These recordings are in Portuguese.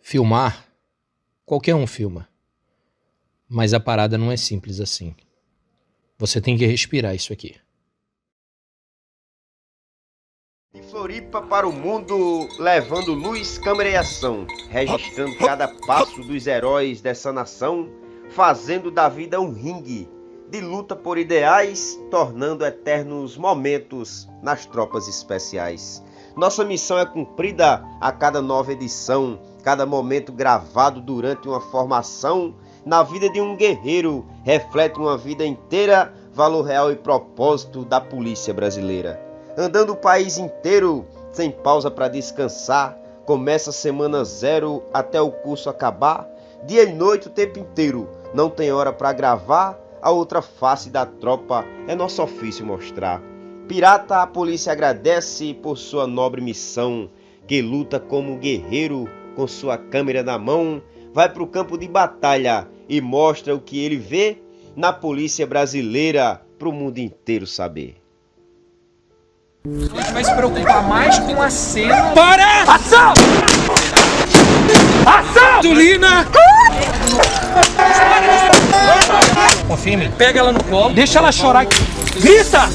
Filmar, qualquer um filma. Mas a parada não é simples assim. Você tem que respirar isso aqui. De Floripa para o mundo, levando luz, câmera e ação, registrando cada passo dos heróis dessa nação, fazendo da vida um ringue de luta por ideais, tornando eternos momentos nas tropas especiais. Nossa missão é cumprida a cada nova edição, cada momento gravado durante uma formação, na vida de um guerreiro, reflete uma vida inteira, valor real e propósito da polícia brasileira. Andando o país inteiro, sem pausa para descansar, começa a semana zero até o curso acabar, dia e noite o tempo inteiro, não tem hora para gravar, a outra face da tropa é nosso ofício mostrar. Pirata, a polícia agradece por sua nobre missão, que luta como guerreiro com sua câmera na mão, vai pro campo de batalha e mostra o que ele vê na polícia brasileira pro mundo inteiro saber. A gente vai se preocupar mais com a cena. Para! Ação! Ação! Tulina! Confia em mim. Pega ela no colo, deixa ela chorar. Grita!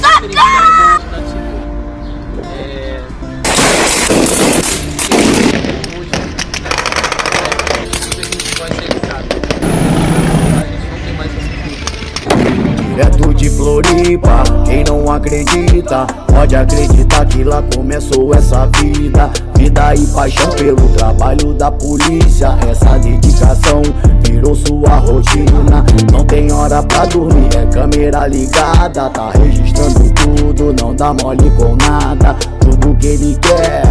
Direto de Floripa, quem não acredita, pode acreditar que lá começou essa vida. Vida e paixão pelo trabalho da polícia, essa dedicação virou sua rotina. Não tem hora pra dormir, é câmera ligada, tá registrando tudo, não dá mole com nada. Tudo que ele quer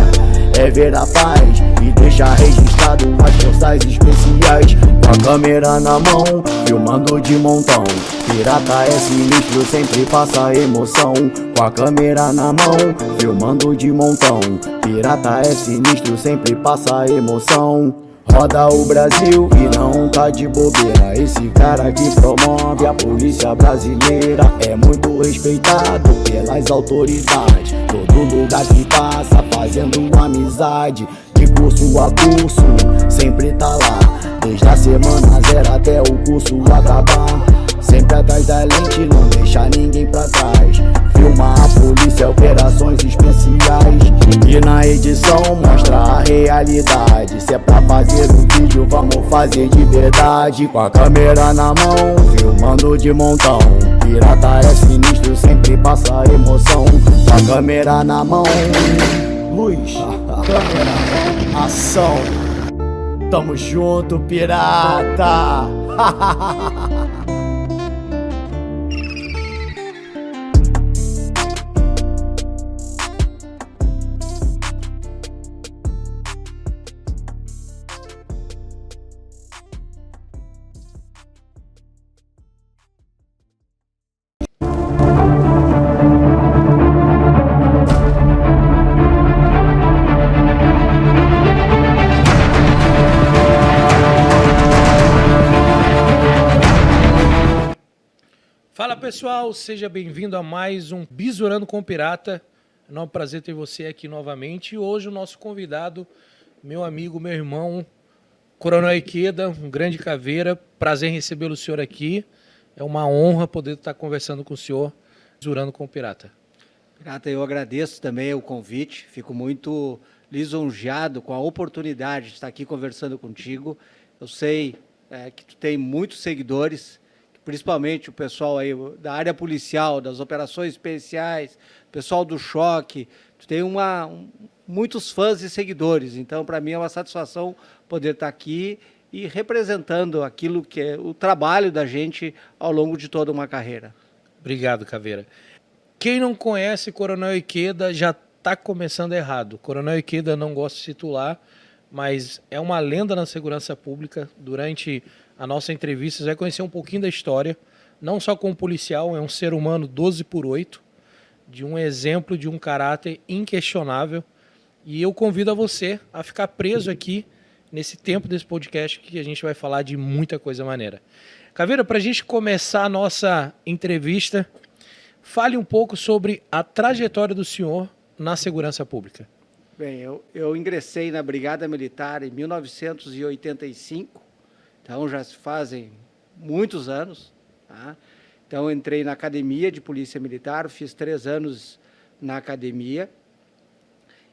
é ver a paz e deixar registrado as forças especiais. Com a câmera na mão, filmando de montão, pirata é sinistro, sempre passa emoção. Com a câmera na mão, filmando de montão, pirata é sinistro, sempre passa emoção. Roda o Brasil e não tá de bobeira, esse cara que promove a polícia brasileira é muito respeitado pelas autoridades. Todo lugar que passa fazendo amizade, de curso a curso, sempre tá lá, desde a semana zero até o curso acabar. Sempre atrás da lente, não deixa ninguém pra trás. Filma a polícia, operações especiais. E na edição mostra a realidade. Se é pra fazer um vídeo, vamos fazer de verdade. Com a câmera na mão, filmando de montão, pirata é sinistro, sempre passa emoção. Com a câmera na mão, luz, câmera, ação. Tamo junto, pirata. Fala pessoal, seja bem-vindo a mais um Bisurando com o Pirata. É um prazer ter você aqui novamente. E hoje o nosso convidado, meu amigo, meu irmão, Coronel Ikeda, um grande caveira. Prazer em recebê-lo o senhor aqui. É uma honra poder estar conversando com o senhor, Bisurando com o Pirata. Pirata, eu agradeço também o convite. Fico muito lisonjeado com a oportunidade de estar aqui conversando contigo. Eu sei que tu tem muitos seguidores, principalmente o pessoal aí da área policial, das operações especiais, pessoal do choque. Tu tem muitos fãs e seguidores, então para mim é uma satisfação poder estar aqui e representando aquilo que é o trabalho da gente ao longo de toda uma carreira. Obrigado, Caveira. Quem não conhece Coronel Ikeda já está começando errado. Coronel Ikeda não gosta de titular, mas é uma lenda na segurança pública. Durante a nossa entrevista você vai conhecer um pouquinho da história, não só como policial, é um ser humano 12/8, de um exemplo de um caráter inquestionável. E eu convido a você a ficar preso aqui nesse tempo desse podcast, que a gente vai falar de muita coisa maneira. Caveira, para a gente começar a nossa entrevista, fale um pouco sobre a trajetória do senhor na segurança pública. Bem, eu ingressei na Brigada Militar em 1985, então já se fazem muitos anos, tá? Então, entrei na Academia de Polícia Militar, fiz 3 anos na academia,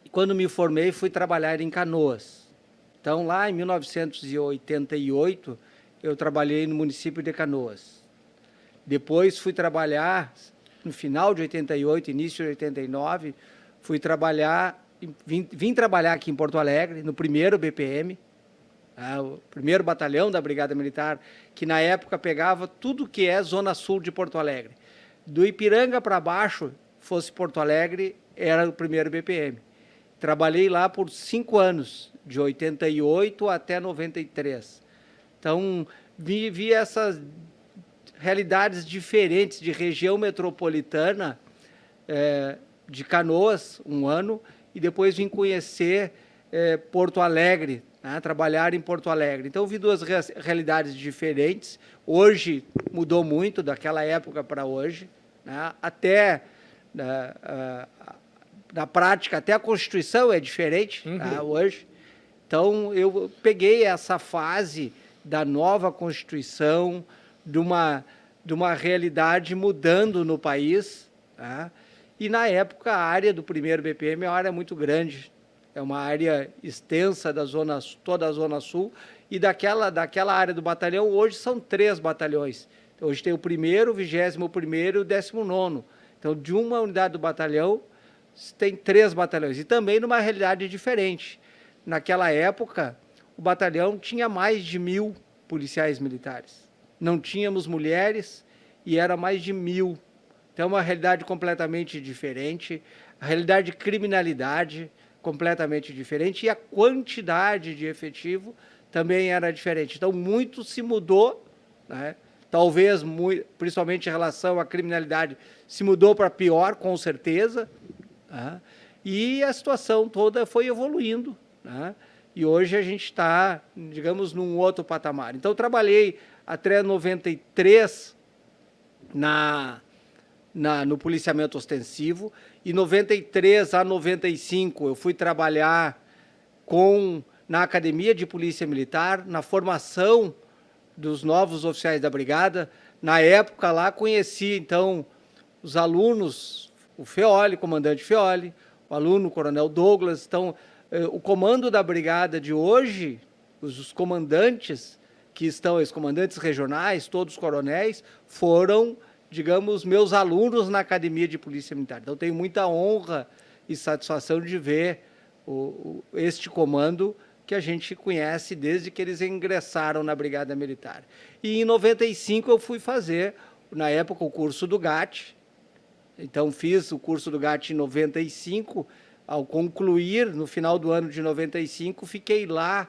e quando me formei, fui trabalhar em Canoas. Então, lá em 1988, eu trabalhei no município de Canoas. Depois, fui trabalhar, no final de 88, início de 89, vim trabalhar aqui em Porto Alegre, no 1º BPM, o 1º Batalhão da Brigada Militar, que na época pegava tudo que é Zona Sul de Porto Alegre. Do Ipiranga para baixo, fosse Porto Alegre, era o 1º BPM. Trabalhei lá por 5 anos, de 88 até 93. Então, vi essas realidades diferentes de região metropolitana, de Canoas, 1 ano, e depois vim conhecer Porto Alegre, né, trabalhar em Porto Alegre. Então, vi 2 realidades diferentes. Hoje mudou muito daquela época para hoje, né, até na prática, até a Constituição é diferente, tá, hoje. Então, eu peguei essa fase da nova Constituição, de uma realidade mudando no país, tá? E, na época, a área do 1º BPM é uma área muito grande, é uma área extensa da toda a Zona Sul, e daquela área do batalhão, hoje são 3 batalhões. Então, hoje tem o 1º, o 21º e o 19º. Então, de uma unidade do batalhão, tem 3 batalhões, e também numa realidade diferente. Naquela época, o batalhão tinha mais de 1.000 policiais militares. Não tínhamos mulheres e era mais de 1.000. Então, é uma realidade completamente diferente, a realidade de criminalidade completamente diferente, e a quantidade de efetivo também era diferente. Então, muito se mudou, né? Talvez, principalmente em relação à criminalidade, se mudou para pior, com certeza, né? E a situação toda foi evoluindo, né? E hoje a gente está, digamos, num outro patamar. Então, trabalhei até 93 no policiamento ostensivo, e 93 a 95 eu fui trabalhar na Academia de Polícia Militar, na formação dos novos oficiais da Brigada. Na época lá conheci, então, os alunos, o Feoli, comandante Feoli, o aluno, o coronel Douglas. Então, o comando da Brigada de hoje, os comandantes que estão, os comandantes regionais, todos coronéis, foram, digamos, meus alunos na Academia de Polícia Militar. Então, tenho muita honra e satisfação de ver este comando que a gente conhece desde que eles ingressaram na Brigada Militar. E em 95 eu fui fazer, na época, o curso do GAT. Então, fiz o curso do GAT em 95. Ao concluir, no final do ano de 95, fiquei lá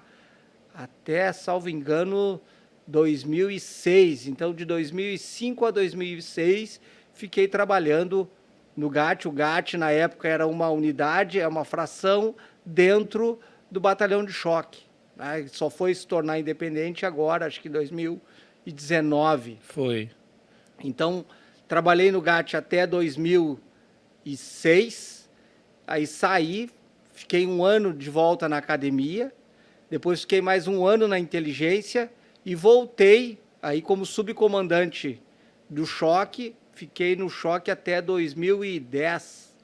até, salvo engano, 2006. Então, de 2005 a 2006, fiquei trabalhando no GAT. O GAT, na época, era uma unidade, é uma fração dentro do batalhão de choque, né? Só foi se tornar independente agora, acho que em 2019. Foi. Então, trabalhei no GAT até 2006, aí saí, fiquei 1 ano de volta na academia, depois fiquei mais 1 ano na inteligência e voltei aí como subcomandante do choque. Fiquei no choque até 2010,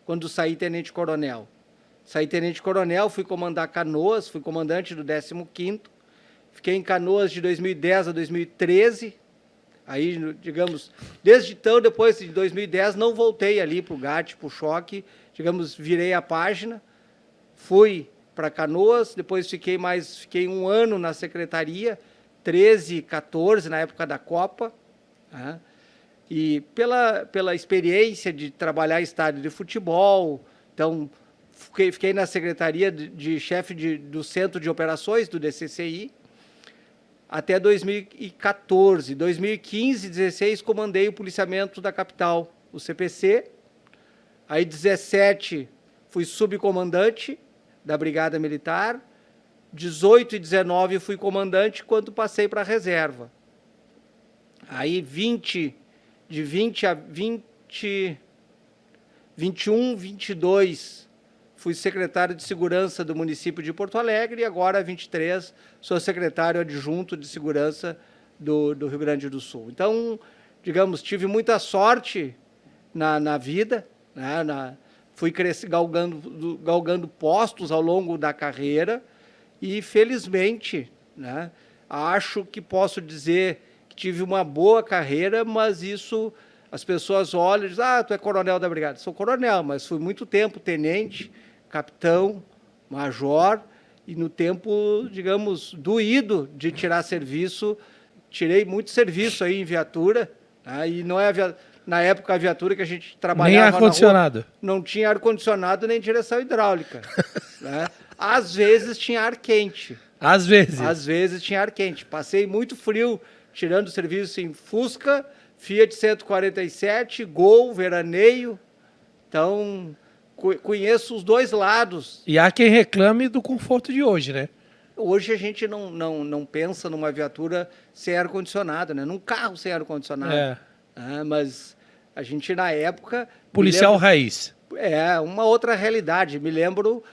quando saí tenente-coronel. Saí tenente-coronel, fui comandar Canoas, fui comandante do 15º, fiquei em Canoas de 2010 a 2013, aí, digamos, desde então, depois de 2010, não voltei ali para o GAT, para o choque, digamos, virei a página, fui para Canoas, depois fiquei 1 ano na secretaria, 13, 14, na época da Copa, né? E pela experiência de trabalhar em estádio de futebol, então, fiquei na secretaria de chefe do Centro de Operações, do DCCI, até 2014. 2015, 16, comandei o policiamento da capital, o CPC. Aí, 17, fui subcomandante da Brigada Militar. 18 e 19, fui comandante quando passei para a reserva. Aí, de 20 a 21, 22, fui secretário de Segurança do município de Porto Alegre e agora, há 23, sou secretário adjunto de Segurança do Rio Grande do Sul. Então, digamos, tive muita sorte na vida, né? Fui galgando postos ao longo da carreira e, felizmente, né, acho que posso dizer que tive uma boa carreira, mas isso as pessoas olham e dizem, tu é coronel da brigada. Sou coronel, mas fui muito tempo tenente, capitão, major, e no tempo, digamos, doído de tirar serviço, tirei muito serviço aí em viatura, né, e não é na época a viatura que a gente trabalhava nem ar-condicionado. Não tinha ar-condicionado nem direção hidráulica. Né? Às vezes tinha ar quente. Às vezes. Às vezes tinha ar quente. Passei muito frio tirando serviço em Fusca, Fiat 147, Gol, veraneio. Então, conheço os dois lados. E há quem reclame do conforto de hoje, né? Hoje a gente não pensa numa viatura sem ar-condicionado, né? Num carro sem ar-condicionado. Mas a gente, na época... Policial raiz. É, uma outra realidade. Me lembro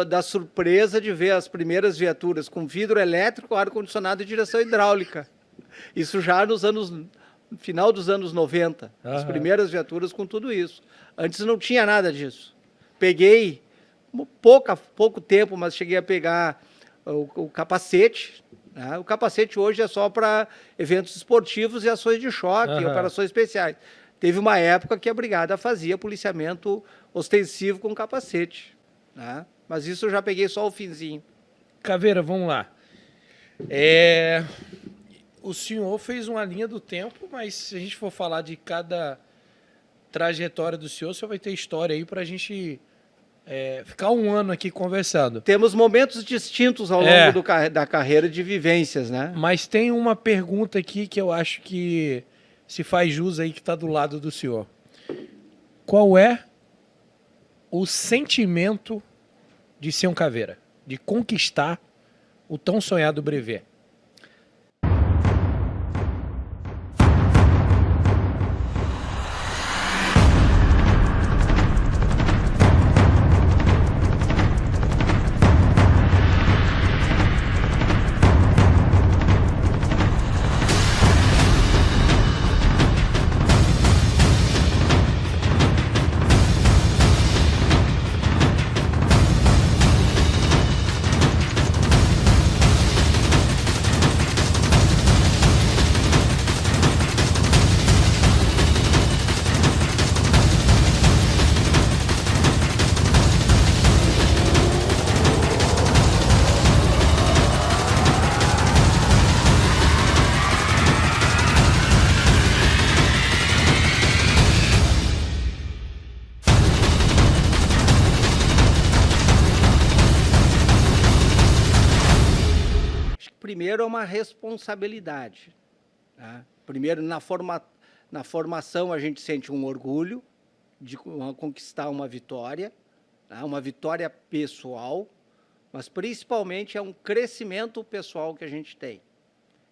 da surpresa de ver as primeiras viaturas com vidro elétrico, ar-condicionado e direção hidráulica. Isso já no final dos anos 90. As primeiras viaturas com tudo isso. Antes não tinha nada disso. Peguei, pouco tempo, mas cheguei a pegar o capacete. Né? O capacete hoje é só para eventos esportivos e ações de choque, operações especiais. Teve uma época que a brigada fazia policiamento ostensivo com capacete. Né? Mas isso eu já peguei só o finzinho. Caveira, vamos lá. O senhor fez uma linha do tempo, mas se a gente for falar de cada trajetória do senhor vai ter história aí para a gente ficar um ano aqui conversando. Temos momentos distintos ao longo da carreira de vivências, né? Mas tem uma pergunta aqui que eu acho que se faz jus aí, que está do lado do senhor. Qual é o sentimento de ser um caveira? De conquistar o tão sonhado brevet? Primeiro é uma responsabilidade. Tá? Primeiro, na formação, a gente sente um orgulho de conquistar uma vitória, tá? Uma vitória pessoal, mas principalmente é um crescimento pessoal que a gente tem.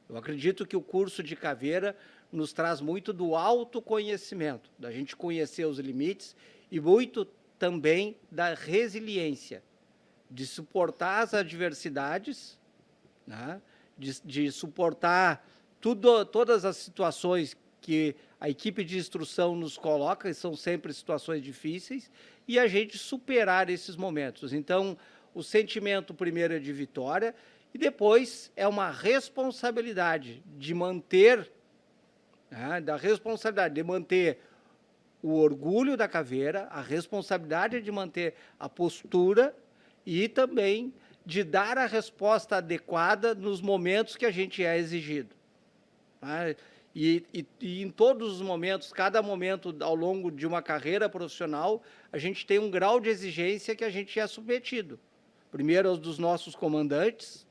Eu acredito que o curso de caveira nos traz muito do autoconhecimento, da gente conhecer os limites e muito também da resiliência, de suportar as adversidades, né? De suportar todas as situações que a equipe de instrução nos coloca, e são sempre situações difíceis, e a gente superar esses momentos. Então, o sentimento primeiro é de vitória, e depois é uma responsabilidade de manter, né, o orgulho da caveira, a responsabilidade de manter a postura e também de dar a resposta adequada nos momentos que a gente é exigido. Tá? E em todos os momentos, cada momento ao longo de uma carreira profissional, a gente tem um grau de exigência que a gente é submetido. Primeiro aos dos nossos comandantes,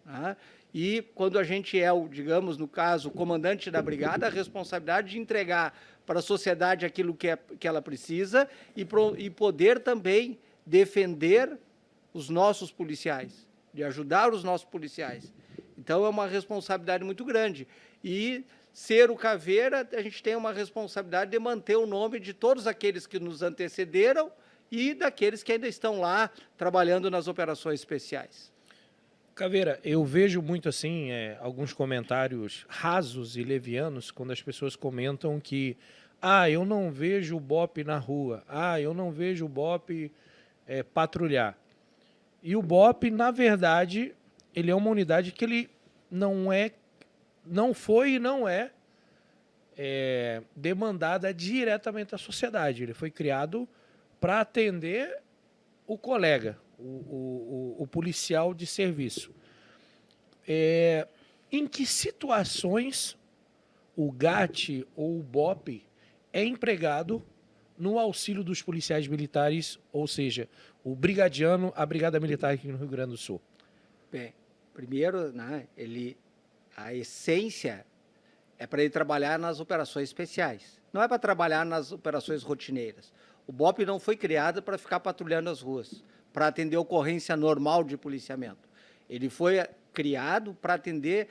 tá? E quando a gente é, digamos, no caso, o comandante da brigada, a responsabilidade de entregar para a sociedade aquilo que ela precisa e poder também defender os nossos policiais, de ajudar os nossos policiais. Então, é uma responsabilidade muito grande. E ser o caveira, a gente tem uma responsabilidade de manter o nome de todos aqueles que nos antecederam e daqueles que ainda estão lá trabalhando nas operações especiais. Caveira, eu vejo muito assim, alguns comentários rasos e levianos quando as pessoas comentam que eu não vejo o BOP na rua, eu não vejo o BOP patrulhar. E o BOP, na verdade, ele é uma unidade que ele não foi e não é demandada diretamente da sociedade. Ele foi criado para atender o colega, o policial de serviço. Em que situações o GAT ou o BOP é empregado no auxílio dos policiais militares, ou seja, o brigadiano, a Brigada Militar aqui no Rio Grande do Sul? Bem, primeiro, né, a essência é para ele trabalhar nas operações especiais. Não é para trabalhar nas operações rotineiras. O BOP não foi criado para ficar patrulhando as ruas, para atender ocorrência normal de policiamento. Ele foi criado para atender,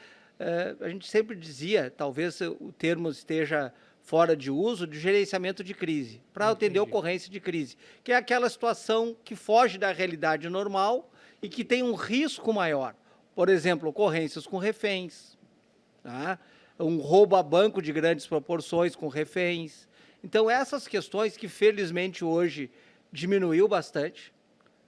a gente sempre dizia, talvez o termo esteja fora de uso, de gerenciamento de crise, para atender ocorrência de crise, que é aquela situação que foge da realidade normal e que tem um risco maior. Por exemplo, ocorrências com reféns, tá? Um roubo a banco de grandes proporções com reféns. Então, essas questões que, felizmente, hoje diminuiu bastante.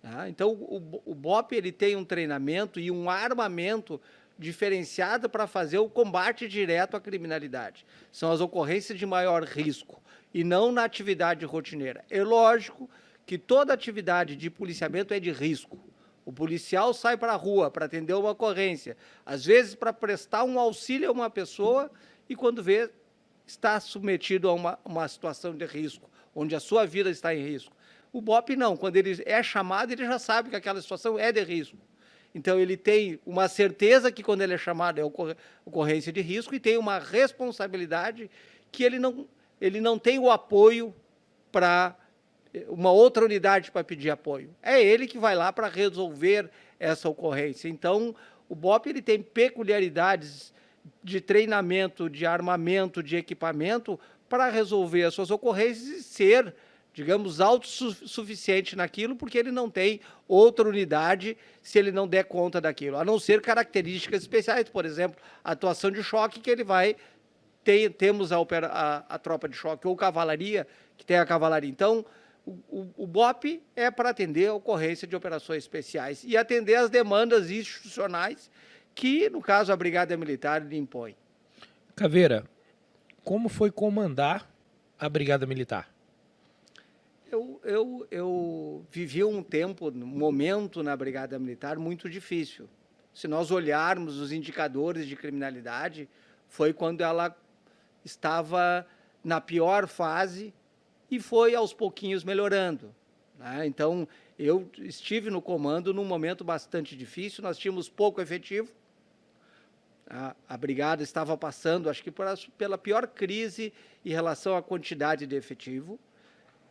Tá? Então, o BOP ele tem um treinamento e um armamento diferenciado para fazer o combate direto à criminalidade. São as ocorrências de maior risco e não na atividade rotineira. É lógico que toda atividade de policiamento é de risco. O policial sai para a rua para atender uma ocorrência, às vezes para prestar um auxílio a uma pessoa e, quando vê, está submetido a uma situação de risco, onde a sua vida está em risco. O BOP não, quando ele é chamado, ele já sabe que aquela situação é de risco. Então, ele tem uma certeza que, quando ele é chamado, é ocorrência de risco e tem uma responsabilidade que ele não tem o apoio para uma outra unidade para pedir apoio. É ele que vai lá para resolver essa ocorrência. Então, o BOP ele tem peculiaridades de treinamento, de armamento, de equipamento para resolver as suas ocorrências e ser, digamos, autossuficiente naquilo, porque ele não tem outra unidade se ele não der conta daquilo, a não ser características especiais, por exemplo, a atuação de choque, que ele vai... Temos a tropa de choque ou cavalaria, que tem a cavalaria. Então, o BOP é para atender a ocorrência de operações especiais e atender as demandas institucionais que, no caso, a Brigada Militar lhe impõe. Caveira, como foi comandar a Brigada Militar? Eu vivi um momento na Brigada Militar muito difícil. Se nós olharmos os indicadores de criminalidade, foi quando ela estava na pior fase e foi aos pouquinhos melhorando. Né? Então, eu estive no comando num momento bastante difícil, nós tínhamos pouco efetivo, a Brigada estava passando, acho que pela pior crise em relação à quantidade de efetivo,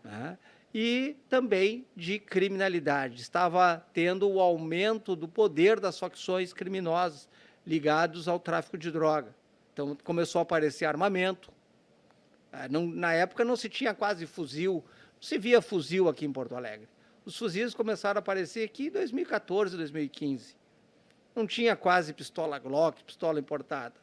né? E também de criminalidade. Estava tendo o aumento do poder das facções criminosas ligados ao tráfico de droga. Então, começou a aparecer armamento. Na época não se tinha quase fuzil, não se via fuzil aqui em Porto Alegre. Os fuzis começaram a aparecer aqui em 2014, 2015. Não tinha quase pistola Glock, pistola importada.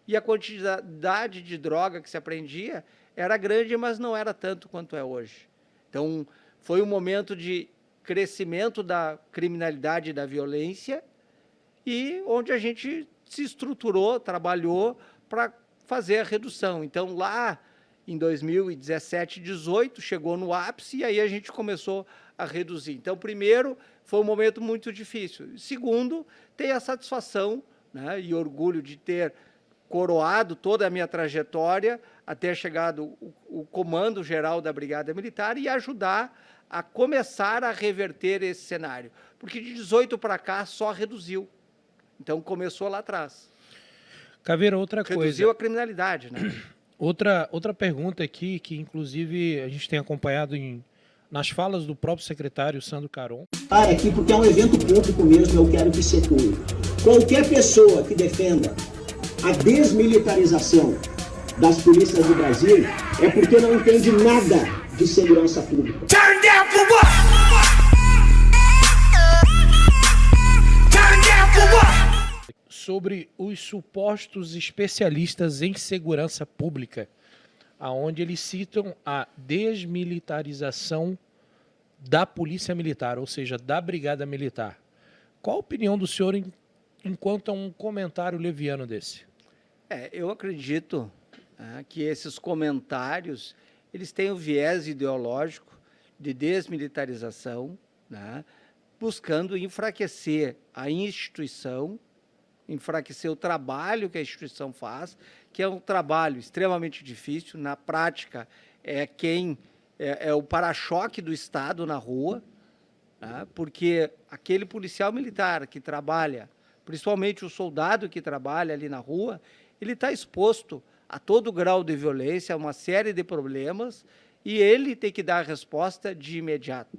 E a quantidade de droga que se apreendia era grande, mas não era tanto quanto é hoje. Então, foi um momento de crescimento da criminalidade e da violência e onde a gente se estruturou, trabalhou para fazer a redução. Então, lá em 2017, 2018, chegou no ápice e aí a gente começou a reduzir. Então, primeiro, foi um momento muito difícil. Segundo, ter a satisfação, né, e orgulho de ter coroado toda a minha trajetória até chegado o comando geral da Brigada Militar e ajudar a começar a reverter esse cenário. Porque de 18 para cá só reduziu. Então, começou lá atrás. Caveira, outra coisa... Reduziu a criminalidade, né? Outra pergunta aqui, que inclusive a gente tem acompanhado nas falas do próprio secretário Sandro Caron. Aqui, porque é um evento público mesmo, eu quero que circule. Qualquer pessoa que defenda a desmilitarização das polícias do Brasil é porque não entende nada de segurança pública. Turn down for what? sobre os supostos especialistas em segurança pública, aonde eles citam a desmilitarização da Polícia Militar, ou seja, da Brigada Militar. Qual a opinião do senhor enquanto a um comentário leviano desse? Eu acredito que esses comentários eles têm o viés ideológico de desmilitarização, né, buscando enfraquecer a instituição, enfraquecer o trabalho que a instituição faz, que é um trabalho extremamente difícil. Na prática, é o para-choque do Estado na rua, né, porque aquele policial militar que trabalha, principalmente o soldado que trabalha ali na rua, ele está exposto a todo grau de violência, a uma série de problemas, e ele tem que dar a resposta de imediato.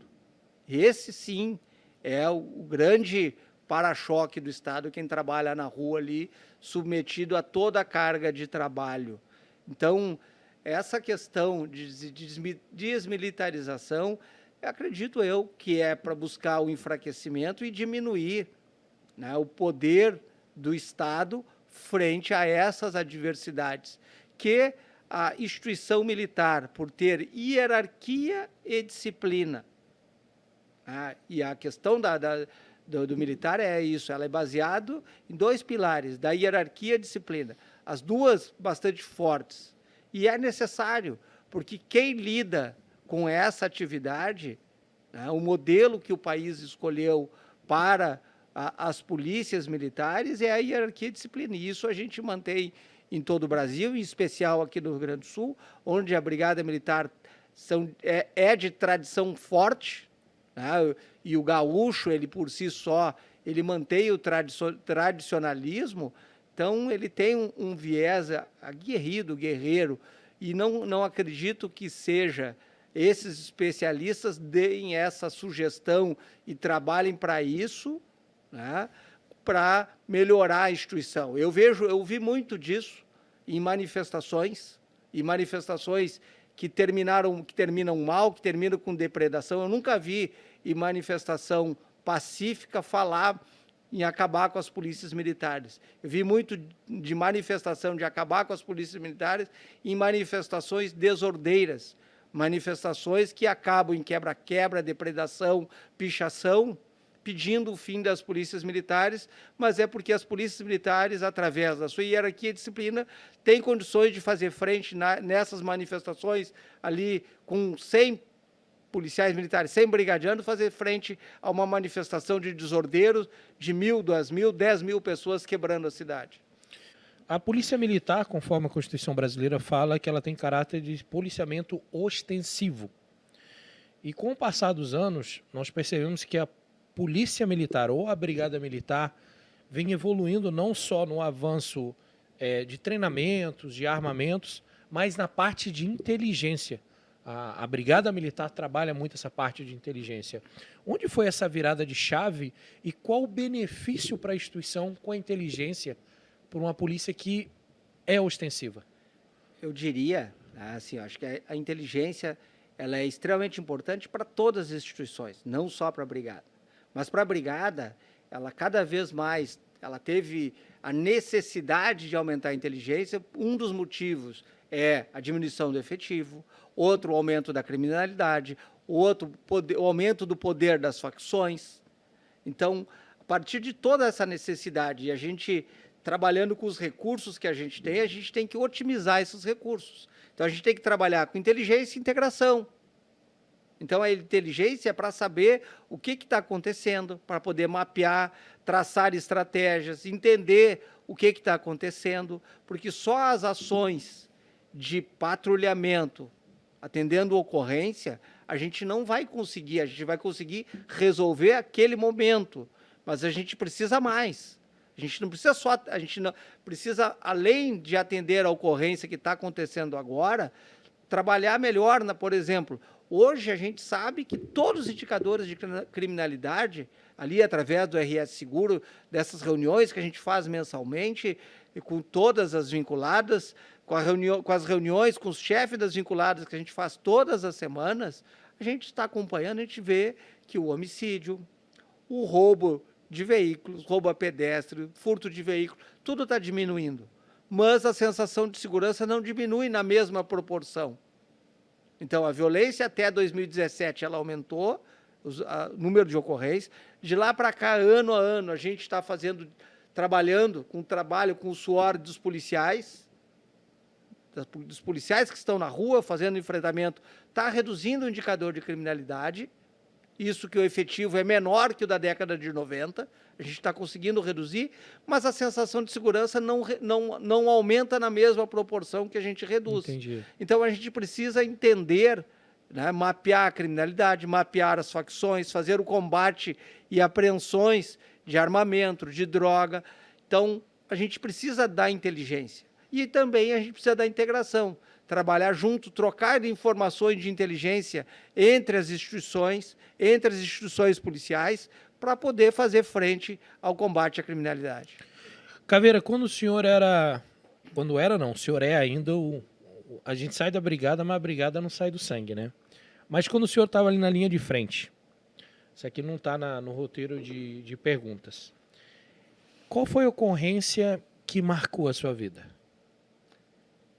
Esse, sim, é o grande para-choque do Estado, quem trabalha na rua ali, submetido a toda a carga de trabalho. Então, essa questão de desmilitarização, acredito eu que é para buscar o enfraquecimento e diminuir, né, o poder do Estado frente a essas adversidades, que a instituição militar, por ter hierarquia e disciplina, e a questão do militar é isso, ela é baseada em 2 pilares, da hierarquia e disciplina, as duas bastante fortes, e é necessário, porque quem lida com essa atividade, né, o modelo que o país escolheu para as polícias militares é a hierarquia e disciplina, e isso a gente mantém em todo o Brasil, em especial aqui no Rio Grande do Sul, onde a Brigada Militar é de tradição forte, né? E o gaúcho, ele por si só, ele mantém o tradicionalismo, então ele tem um viés aguerrido, guerreiro, e não acredito que seja esses especialistas deem essa sugestão e trabalhem para isso, né, para melhorar a instituição. Eu vi muito disso em manifestações, que terminam mal, que terminam com depredação. Eu nunca vi em manifestação pacífica falar em acabar com as polícias militares. Eu vi muito de manifestação de acabar com as polícias militares em manifestações desordeiras, manifestações que acabam em quebra-quebra, depredação, pichação, pedindo o fim das polícias militares, mas é porque as polícias militares, através da sua hierarquia e disciplina, têm condições de fazer frente nessas manifestações ali com 100 policiais militares, 100 brigadianos, fazer frente a uma manifestação de desordeiros de 1.000, 2.000, 10.000 pessoas quebrando a cidade. A Polícia Militar, conforme a Constituição brasileira, fala que ela tem caráter de policiamento ostensivo. E com o passar dos anos, nós percebemos que a Polícia Militar ou a Brigada Militar vem evoluindo não só no avanço de treinamentos, de armamentos, mas na parte de inteligência. A Brigada Militar trabalha muito essa parte de inteligência. Onde foi essa virada de chave e qual o benefício para a instituição com a inteligência por uma polícia que é ostensiva? Eu diria, assim, acho que a inteligência ela é extremamente importante para todas as instituições, não só para a Brigada. Mas para a Brigada, ela cada vez mais, ela teve a necessidade de aumentar a inteligência. Um dos motivos é a diminuição do efetivo, outro o aumento da criminalidade, outro o aumento do poder das facções. Então, a partir de toda essa necessidade, e a gente trabalhando com os recursos que a gente tem que otimizar esses recursos. Então, a gente tem que trabalhar com inteligência e integração. Então, a inteligência é para saber o que está acontecendo, para poder mapear, traçar estratégias, entender o que está acontecendo, porque só as ações de patrulhamento, atendendo ocorrência, a gente não vai conseguir, a gente vai conseguir resolver aquele momento, mas a gente precisa mais. A gente não precisa, além de atender a ocorrência que está acontecendo agora, trabalhar melhor, por exemplo, hoje a gente sabe que todos os indicadores de criminalidade, ali através do RS Seguro, dessas reuniões que a gente faz mensalmente, e com todas as vinculadas, com as reuniões com os chefes das vinculadas que a gente faz todas as semanas, a gente está acompanhando, a gente vê que o homicídio, o roubo de veículos, roubo a pedestre, furto de veículo, tudo está diminuindo. Mas a sensação de segurança não diminui na mesma proporção. Então, a violência até 2017 ela aumentou, o número de ocorrências. De lá para cá, ano a ano, a gente está trabalhando com o suor dos policiais que estão na rua, fazendo enfrentamento, está reduzindo o indicador de criminalidade. Isso que o efetivo é menor que o da década de 90, a gente está conseguindo reduzir, mas a sensação de segurança não aumenta na mesma proporção que a gente reduz. Entendi. Então, a gente precisa entender, né, mapear a criminalidade, mapear as facções, fazer o combate e apreensões de armamento, de droga. Então, a gente precisa da inteligência. E também a gente precisa da integração, trabalhar junto, trocar informações de inteligência entre as instituições policiais, para poder fazer frente ao combate à criminalidade. Caveira, quando o senhor era... o senhor é ainda a gente sai da brigada, mas a brigada não sai do sangue, né? Mas quando o senhor estava ali na linha de frente, isso aqui não está no roteiro de perguntas, qual foi a ocorrência que marcou a sua vida?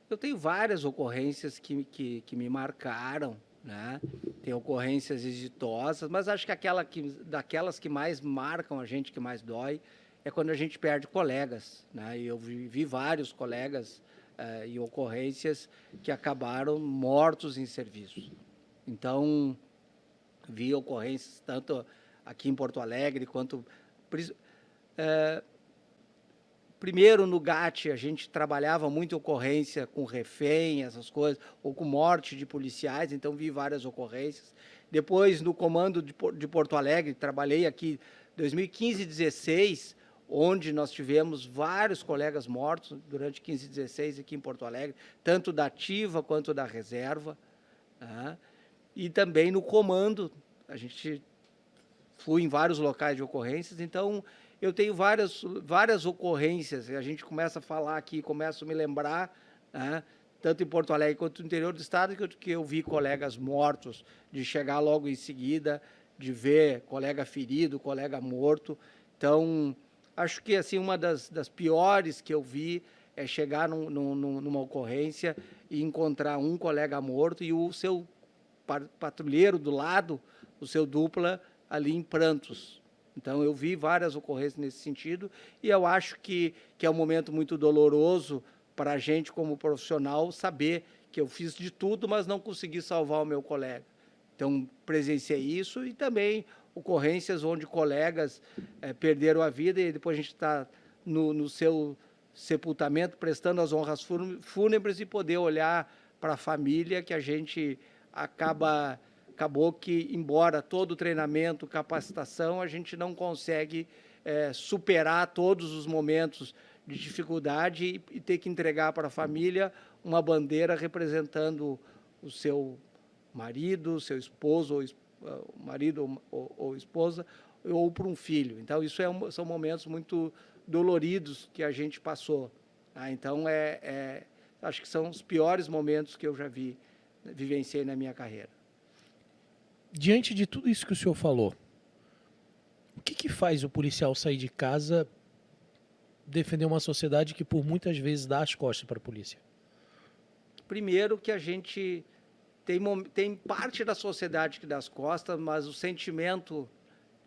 Eu tenho várias ocorrências que me marcaram, né? Tem ocorrências exitosas, mas acho que daquelas que mais marcam a gente, que mais dói, é quando a gente perde colegas, né? E eu vi vários colegas em ocorrências que acabaram mortos em serviço. Então, vi ocorrências tanto aqui em Porto Alegre quanto... Primeiro, no GAT, a gente trabalhava muito ocorrência com refém, essas coisas, ou com morte de policiais, então vi várias ocorrências. Depois, no comando de Porto Alegre, trabalhei aqui em 2015 e 2016, onde nós tivemos vários colegas mortos durante 15 e 16 aqui em Porto Alegre, tanto da ativa quanto da reserva, né? E também no comando, a gente fui em vários locais de ocorrências, então... Eu tenho várias ocorrências, a gente começa a falar aqui, começo a me lembrar, né, tanto em Porto Alegre quanto no interior do estado, que eu vi colegas mortos, de chegar logo em seguida, de ver colega ferido, colega morto. Então, acho que assim, uma das piores que eu vi é chegar numa ocorrência e encontrar um colega morto e o seu patrulheiro do lado, o seu dupla, ali em prantos. Então, eu vi várias ocorrências nesse sentido e eu acho que é um momento muito doloroso para a gente, como profissional, saber que eu fiz de tudo, mas não consegui salvar o meu colega. Então, presenciei isso e também ocorrências onde colegas perderam a vida e depois a gente está no seu sepultamento, prestando as honras fúnebres e poder olhar para a família que a gente acabou que, embora todo o treinamento, capacitação, a gente não consegue superar todos os momentos de dificuldade e ter que entregar para a família uma bandeira representando o seu marido, seu esposo, marido ou esposa, ou para um filho. Então, isso são momentos muito doloridos que a gente passou. Tá? Então, acho que são os piores momentos que eu já vivenciei na minha carreira. Diante de tudo isso que o senhor falou, o que faz o policial sair de casa, defender uma sociedade que por muitas vezes dá as costas para a polícia? Primeiro que a gente tem parte da sociedade que dá as costas, mas o sentimento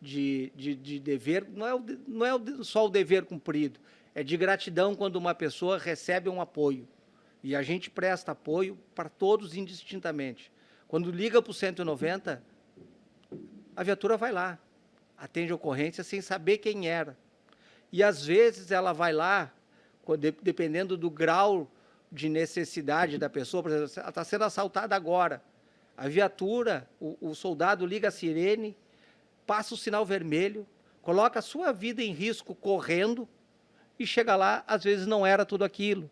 de dever não é só o dever cumprido, é de gratidão quando uma pessoa recebe um apoio. E a gente presta apoio para todos indistintamente. Quando liga para o 190, a viatura vai lá, atende a ocorrência sem saber quem era. E, às vezes, ela vai lá, dependendo do grau de necessidade da pessoa, por exemplo, ela está sendo assaltada agora. A viatura, o soldado liga a sirene, passa o sinal vermelho, coloca a sua vida em risco correndo e chega lá, às vezes não era tudo aquilo.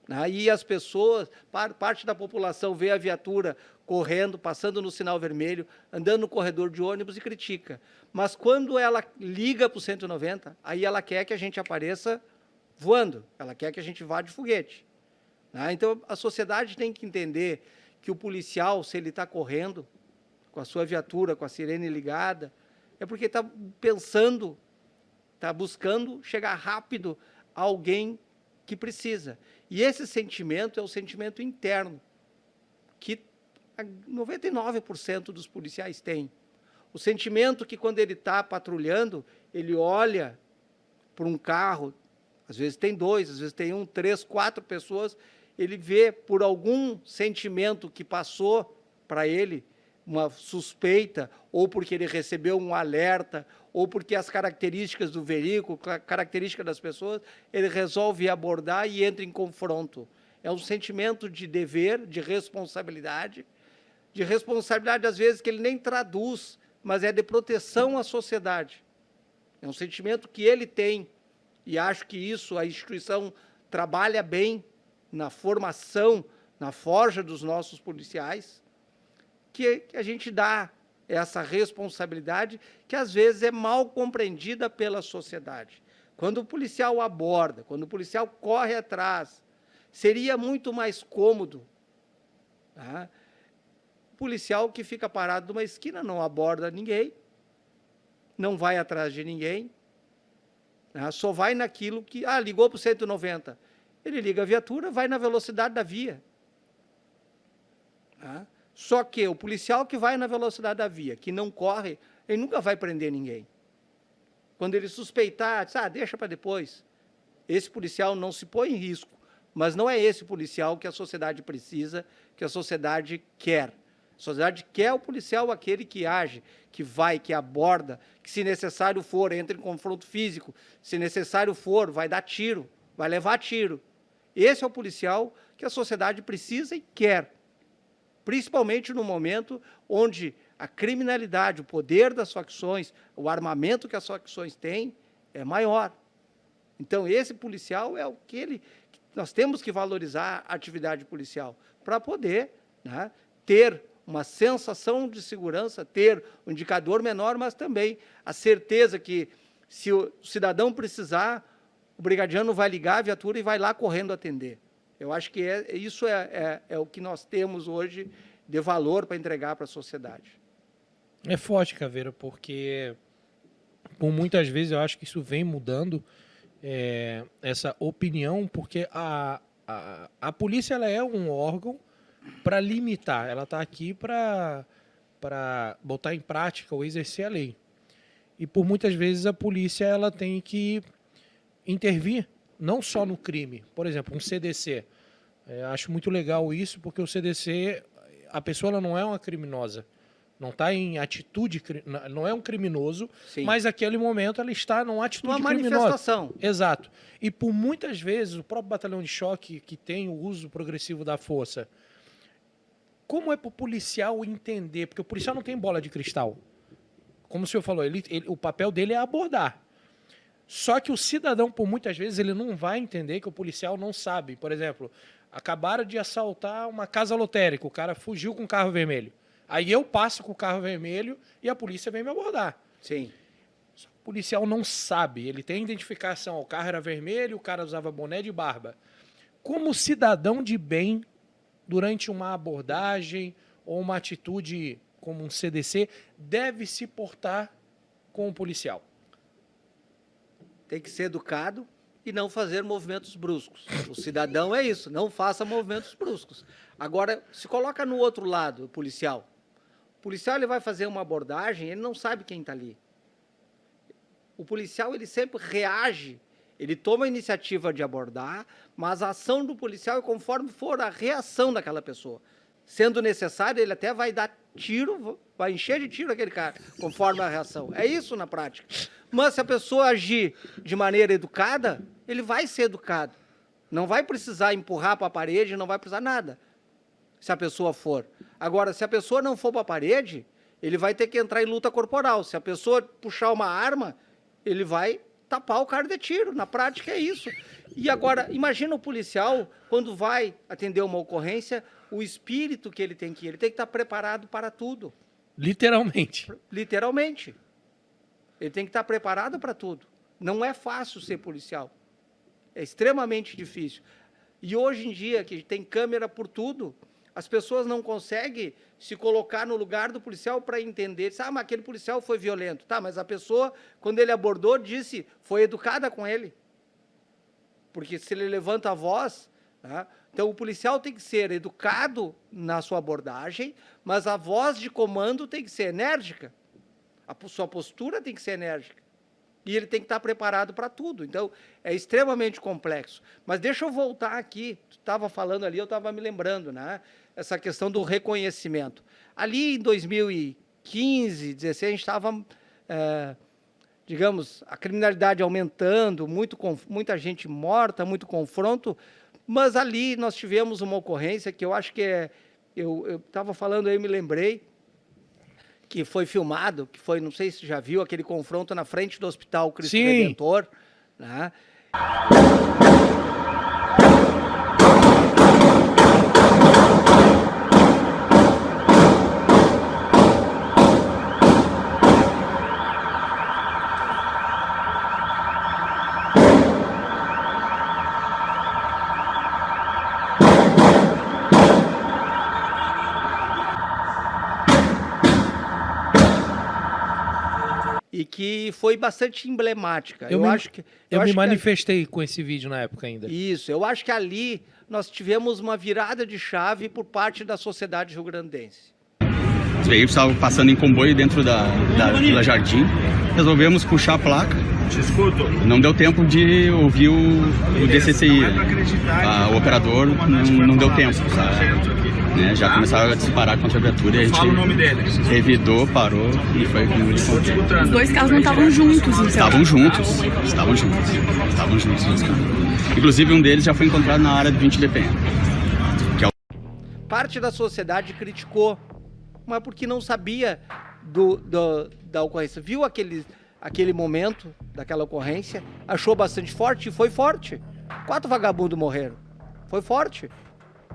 Aí as pessoas, parte da população vê a viatura correndo, passando no sinal vermelho, andando no corredor de ônibus e critica. Mas quando ela liga para o 190, aí ela quer que a gente apareça voando, ela quer que a gente vá de foguete. Então, a sociedade tem que entender que o policial, se ele está correndo com a sua viatura, com a sirene ligada, é porque está pensando está buscando chegar rápido a alguém que precisa. E esse sentimento é o sentimento interno, que 99% dos policiais têm. O sentimento que, quando ele está patrulhando, ele olha para um carro, às vezes tem 2, às vezes tem 1, 3, 4 pessoas, ele vê por algum sentimento que passou para ele, uma suspeita, ou porque ele recebeu um alerta, ou porque as características do veículo, características das pessoas, ele resolve abordar e entra em confronto. É um sentimento de dever, de responsabilidade às vezes que ele nem traduz, mas é de proteção à sociedade. É um sentimento que ele tem, e acho que isso a instituição trabalha bem na formação, na forja dos nossos policiais, que a gente dá essa responsabilidade que, às vezes, é mal compreendida pela sociedade. Quando o policial aborda, quando o policial corre atrás, seria muito mais cômodo, tá? O policial que fica parado numa esquina não aborda ninguém, não vai atrás de ninguém, tá? Só vai naquilo que... ligou para o 190. Ele liga a viatura, vai na velocidade da via. Tá? Só que o policial que vai na velocidade da via, que não corre, ele nunca vai prender ninguém. Quando ele suspeitar, diz, deixa para depois. Esse policial não se põe em risco, mas não é esse policial que a sociedade precisa, que a sociedade quer. A sociedade quer o policial aquele que age, que vai, que aborda, que, se necessário for, entra em confronto físico, se necessário for, vai dar tiro, vai levar tiro. Esse é o policial que a sociedade precisa e quer, principalmente no momento onde a criminalidade, o poder das facções, o armamento que as facções têm é maior. Então, esse policial é aquele que nós temos que valorizar a atividade policial para poder, né, ter uma sensação de segurança, ter um indicador menor, mas também a certeza que, se o cidadão precisar, o brigadiano vai ligar a viatura e vai lá correndo atender. Eu acho que isso é o que nós temos hoje de valor para entregar para a sociedade. É forte, Caveira, porque por muitas vezes eu acho que isso vem mudando essa opinião, porque a polícia ela é um órgão para limitar, ela está aqui para botar em prática ou exercer a lei. E por muitas vezes a polícia ela tem que intervir não só no crime, por exemplo, um CDC. Acho muito legal isso, porque o CDC, a pessoa ela não é uma criminosa, não está em atitude, não é um criminoso, sim, mas naquele momento ela está numa atitude criminosa. Uma manifestação. Exato. E por muitas vezes o próprio batalhão de choque, que tem o uso progressivo da força, como é para o policial entender? Porque o policial não tem bola de cristal. Como o senhor falou, o papel dele é abordar. Só que o cidadão, por muitas vezes, ele não vai entender que o policial não sabe. Por exemplo, acabaram de assaltar uma casa lotérica, o cara fugiu com o carro vermelho. Aí eu passo com o carro vermelho e a polícia vem me abordar. Sim. O policial não sabe, ele tem identificação, o carro era vermelho, o cara usava boné de barba. Como cidadão de bem, durante uma abordagem ou uma atitude como um CDC, deve se portar com o policial? Tem que ser educado e não fazer movimentos bruscos. O cidadão é isso, não faça movimentos bruscos. Agora, se coloca no outro lado, o policial. O policial ele vai fazer uma abordagem, ele não sabe quem está ali. O policial ele sempre reage, ele toma a iniciativa de abordar, mas a ação do policial é conforme for a reação daquela pessoa. Sendo necessário, ele até vai dar tiro, vai encher de tiro aquele cara, conforme a reação. É isso na prática. Mas se a pessoa agir de maneira educada, ele vai ser educado. Não vai precisar empurrar para a parede, não vai precisar nada, se a pessoa for. Agora, se a pessoa não for para a parede, ele vai ter que entrar em luta corporal. Se a pessoa puxar uma arma, ele vai tapar o cara de tiro. Na prática é isso. E agora, imagina o policial, quando vai atender uma ocorrência, o espírito que ele tem que ir. Ele tem que estar preparado para tudo. Literalmente. Literalmente. Ele tem que estar preparado para tudo. Não é fácil ser policial. É extremamente difícil. E hoje em dia, que tem câmera por tudo, As pessoas não conseguem se colocar no lugar do policial para entender. Mas aquele policial foi violento. Tá, mas a pessoa, quando ele abordou, disse, foi educada com ele. Porque se ele levanta a voz... Tá? Então, o policial tem que ser educado na sua abordagem, mas a voz de comando tem que ser enérgica. A sua postura tem que ser enérgica. E ele tem que estar preparado para tudo. Então, é extremamente complexo. Mas deixa eu voltar aqui. Tu estava falando ali, eu estava me lembrando, né? Essa questão do reconhecimento. Ali em 2015, 2016, a gente estava, digamos, a criminalidade aumentando, muita gente morta, muito confronto, mas ali nós tivemos uma ocorrência que eu acho que eu estava falando aí, me lembrei, que foi filmado, que foi, não sei se já viu, aquele confronto na frente do Hospital Cristo Redentor, né? E que foi bastante emblemática. Eu me manifestei com esse vídeo na época ainda. Isso, eu acho que ali nós tivemos uma virada de chave por parte da sociedade rio-grandense. Os veículos estavam passando em comboio dentro da Vila Jardim, resolvemos puxar a placa. Não deu tempo de ouvir o DCCI, o operador não deu tempo, sabe? Né, já começaram a disparar contra a viatura e a gente revidou, parou e foi como eles contaram. Os dois carros não estavam juntos, então? Estavam juntos. Inclusive um deles já foi encontrado na área de 20 BPM. Parte da sociedade criticou, mas porque não sabia da ocorrência. Viu aquele momento daquela ocorrência, achou bastante forte e foi forte. 4 vagabundos morreram. Foi forte.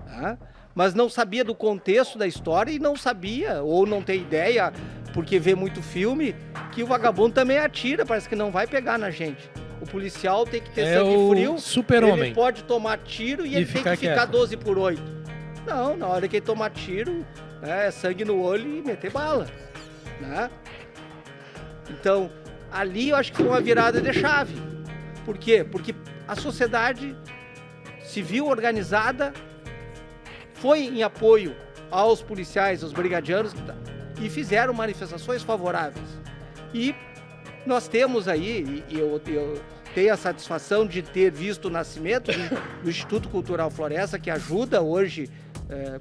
Tá? Mas não sabia do contexto da história e não sabia, ou não tem ideia, porque vê muito filme, que o vagabundo também atira, parece que não vai pegar na gente. O policial tem que ter sangue frio, super-homem. Ele pode tomar tiro e ele tem que ficar 12/8. Não, na hora que ele tomar tiro, é sangue no olho e meter bala. Né? Então, ali eu acho que foi uma virada de chave. Por quê? Porque a sociedade civil organizada foi em apoio aos policiais, aos brigadianos, e fizeram manifestações favoráveis. E nós temos aí, e eu tenho a satisfação de ter visto o nascimento do Instituto Cultural Floresta, que ajuda hoje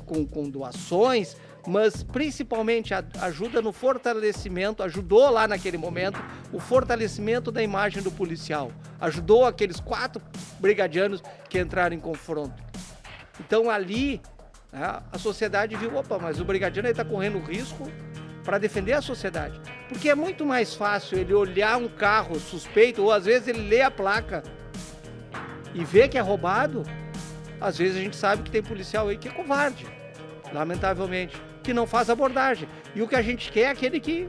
com doações, mas principalmente ajuda no fortalecimento, ajudou lá naquele momento, o fortalecimento da imagem do policial. Ajudou aqueles 4 brigadianos que entraram em confronto. Então ali... a sociedade viu, mas o brigadiano está correndo risco para defender a sociedade. Porque é muito mais fácil ele olhar um carro suspeito, ou às vezes ele lê a placa e vê que é roubado. Às vezes a gente sabe que tem policial aí que é covarde, lamentavelmente, que não faz abordagem. E o que a gente quer é aquele que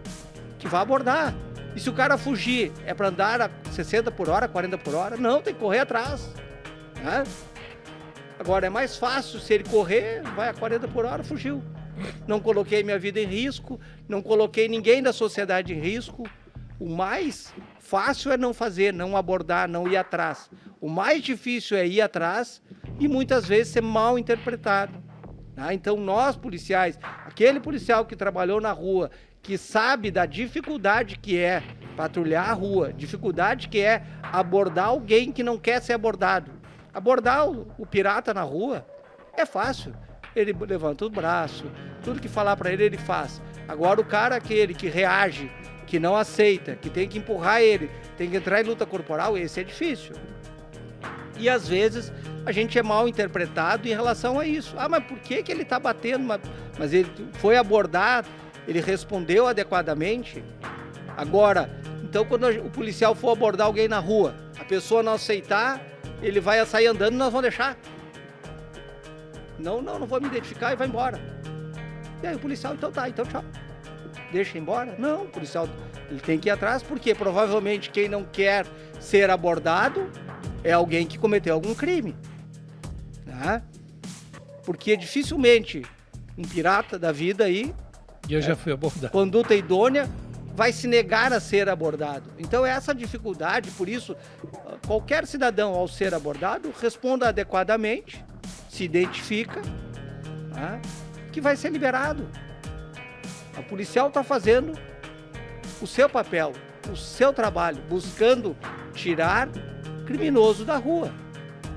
vai abordar. E se o cara fugir, é para andar a 60 por hora, 40 por hora? Não, tem que correr atrás. Né? Agora, é mais fácil, se ele correr, vai a 40 por hora, fugiu. Não coloquei minha vida em risco, não coloquei ninguém da sociedade em risco. O mais fácil é não fazer, não abordar, não ir atrás. O mais difícil é ir atrás e muitas vezes ser mal interpretado. Tá? Então, nós policiais, aquele policial que trabalhou na rua, que sabe da dificuldade que é patrulhar a rua, dificuldade que é abordar alguém que não quer ser abordado. Abordar o pirata na rua é fácil. Ele levanta o braço, tudo que falar para ele, ele faz. Agora o cara aquele que reage, que não aceita, que tem que empurrar ele, tem que entrar em luta corporal, esse é difícil. E às vezes a gente é mal interpretado em relação a isso. Mas por que ele está batendo? Mas ele foi abordado, ele respondeu adequadamente. Agora, então quando o policial for abordar alguém na rua, a pessoa não aceitar, ele vai sair andando e nós vamos deixar. Não vou me identificar e vai embora. E aí o policial, então tchau. Deixa embora? Não, o policial ele tem que ir atrás, porque provavelmente quem não quer ser abordado é alguém que cometeu algum crime. Né? Porque dificilmente um pirata da vida aí, E eu já fui abordado. conduta idônea, vai se negar a ser abordado. Então, essa dificuldade, por isso, qualquer cidadão, ao ser abordado, responda adequadamente, se identifica, né, que vai ser liberado. O policial está fazendo o seu papel, o seu trabalho, buscando tirar criminoso da rua.